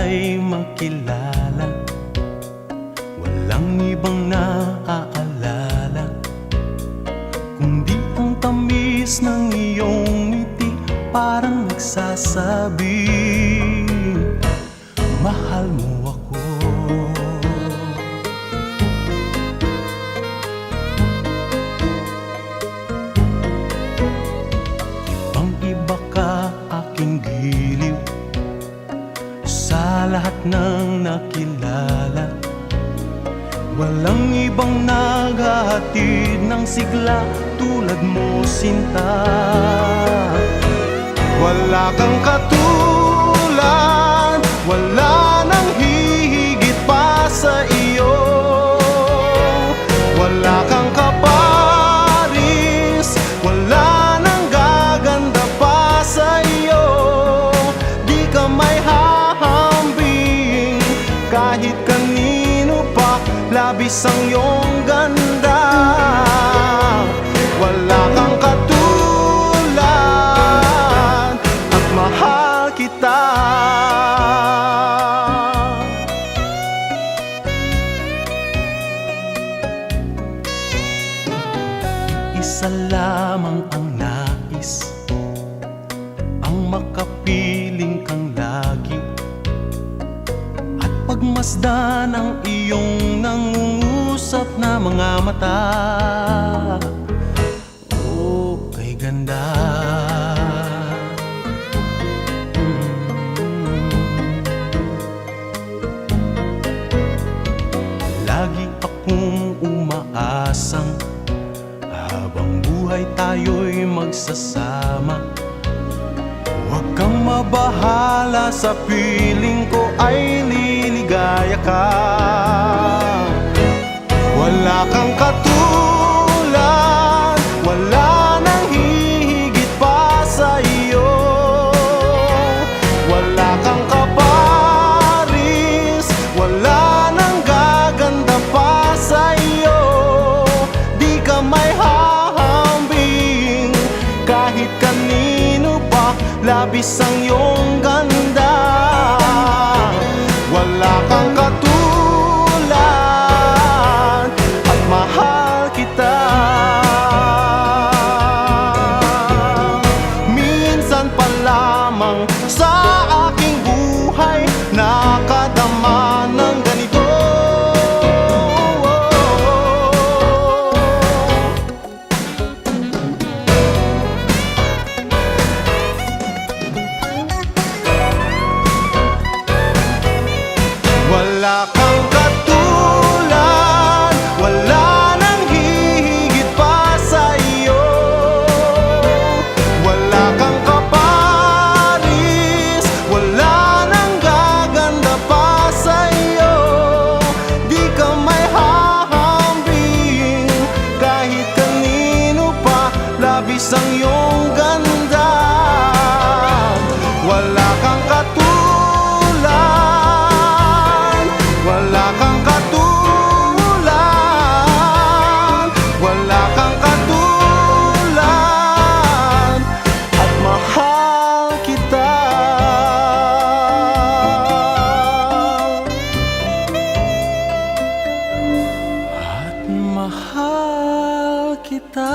ay makilala, walang ibang naaalala kundi ang tamis ng iyong ngiti. Parang nagsasabi, mahal mo ako. Ibang-iba ka aking giliw sa lahat ng nakilala. Walang ibang naghahatid ng sigla tulad mo, sinta. Wala kang katulad, wala nang hihigit pa sa iyo. Wala kang kaparis, wala nang gaganda pa sa iyo. Di ka may hahambing kahit kanino pa, labis ang iyong ganda. Wala kang katulad at mahal kita. Isa lamang ang nais, ang makapiling kang lagi at pagmasdan ang iyong nangungusap na mga mata. Oh, kay ganda. Lagi akong umaasang habang buhay tayo'y magsasama. Huwag kang mabahala, sa piling ko ay liligaya ka. Wala kang katulad, wala nang hihigit pa sa iyo. Wala kang kaparis, wala nang gaganda pa sa iyo. Di ka may hahambing kahit kanino pa, labis ang iyong ganda. Wala kang katulad at mahal kita. Minsan pa lamang sa aking buhay nakadama ng ganito. Wala kang katulad, wala nang hihigit pa sa iyo. Wala kang kaparis, wala nang gaganda pa sa iyo. Di ka may hahambing kahit kanino pa, labis ang iyong ganda. Wala kang katulad, wala kang katulad, wala kang katulad at mahal kita. At mahal kita.